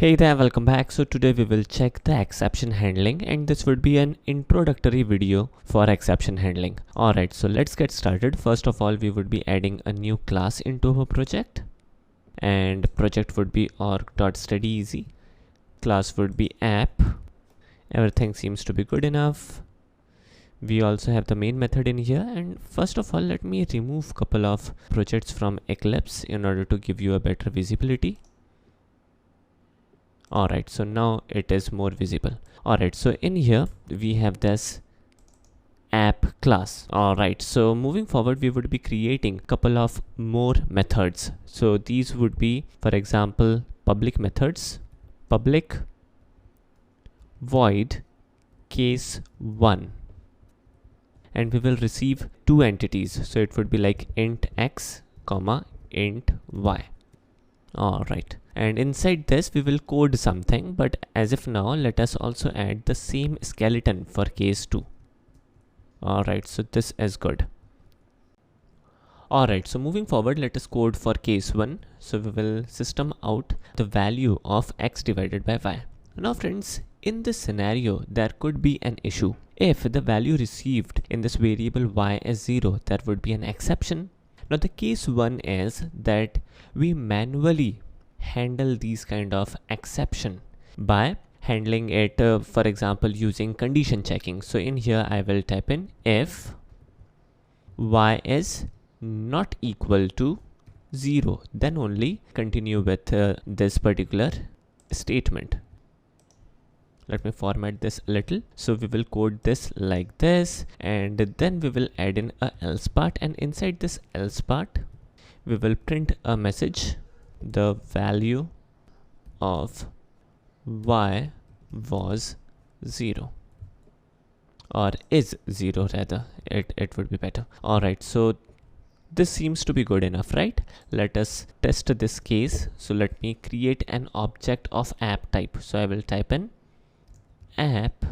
Hey there, welcome back. So today we will check the exception handling, and this would be an introductory video for exception handling. Alright, so let's get started. First of all, we would be adding a new class into our project, and project would be org.studyeasy. Class would be app. Everything seems to be good enough. We also have the main method in here, and first of all, let me remove couple of projects from Eclipse in order to give you a better visibility. Alright, so now it is more visible. Alright, so in here we have this app class. Alright, so moving forward we would be creating couple of more methods. So these would be, for example, public methods. Public void case1, and we will receive two entities, so it would be like int x comma int y. Alright, and inside this we will code something, but as of now let us also add the same skeleton for case 2. Alright, so this is good. Alright, so moving forward, let us code for case 1. So we will system out the value of x divided by y. Now friends, in this scenario there could be an issue. If the value received in this variable y is 0, there would be an exception. Now the case 1 is that we manually handle these kind of exception by handling it, for example, using condition checking. So in here I will type in if y is not equal to 0, then only continue with this particular statement. Let me format this a little. So we will code this like this, and then we will add in a else part, and inside this else part we will print a message: the value of y was 0, or is 0 rather, it would be better. Alright, so this seems to be good enough, right? Let us test this case. So let me create an object of app type. So I will type in app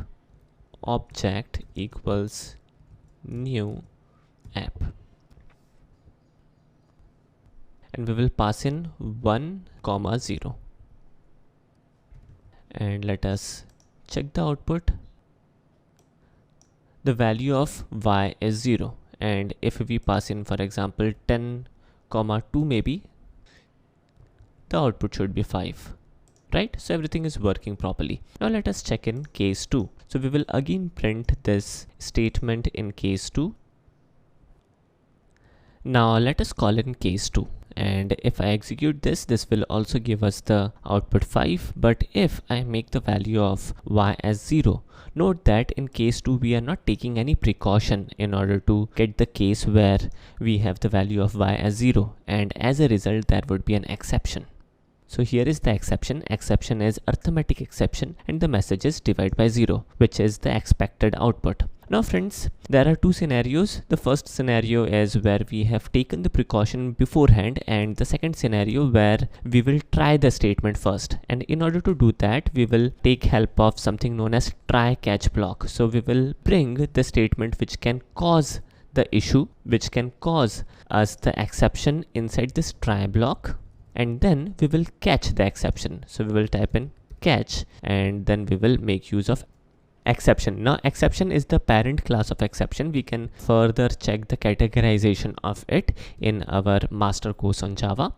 object equals new app, and we will pass in 1, 0, and let us check the output. The value of y is 0, and if we pass in, for example, 10, 2 maybe, the output should be 5. Right, so everything is working properly. Now let us check in case 2. So we will again print this statement in case 2. Now let us call in case 2, and if I execute this, this will also give us the output 5. But if I make the value of y as 0, note that in case 2 we are not taking any precaution in order to get the case where we have the value of y as 0, and as a result there would be an exception. So here is the exception. Exception is arithmetic exception, and the message is divide by 0, which is the expected output. Now friends, there are two scenarios. The first scenario is where we have taken the precaution beforehand, and the second scenario where we will try the statement first. And in order to do that, we will take help of something known as try catch block. So we will bring the statement which can cause the issue, which can cause us the exception inside this try block, and then we will catch the exception. So we will type in catch, and then we will make use of exception. Now exception is the parent class of exception. We can further check the categorization of it in our master course on Java.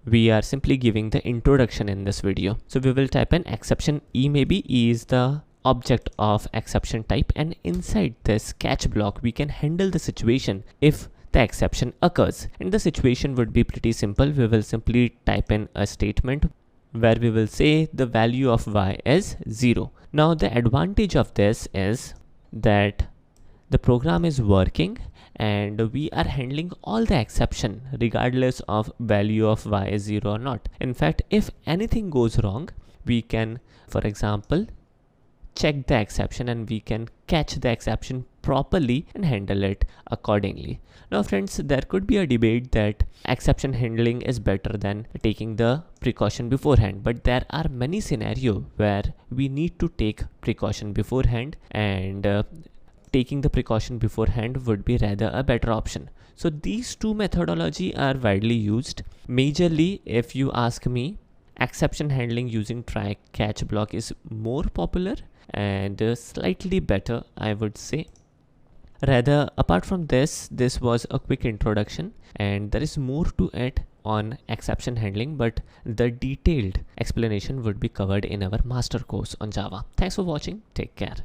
We are simply giving the introduction in this video. So we will type in exception E. Maybe E is the object of exception type, and inside this catch block we can handle the situation if the exception occurs. And the situation would be pretty simple. We will simply type in a statement where we will say the value of y is 0. Now the advantage of this is that the program is working and we are handling all the exception regardless of value of y is 0 or not. In fact, if anything goes wrong, we can, for example, check the exception and we can catch the exception properly and handle it accordingly. Now friends, there could be a debate that exception handling is better than taking the precaution beforehand, but there are many scenarios where we need to take precaution beforehand, and taking the precaution beforehand would be rather a better option. So these two methodology are widely used. Majorly, if you ask me, exception handling using try catch block is more popular and slightly better, I would say. Rather, apart from this was a quick introduction, and there is more to it on exception handling, but the detailed explanation would be covered in our master course on Java. Thanks for watching. Take care.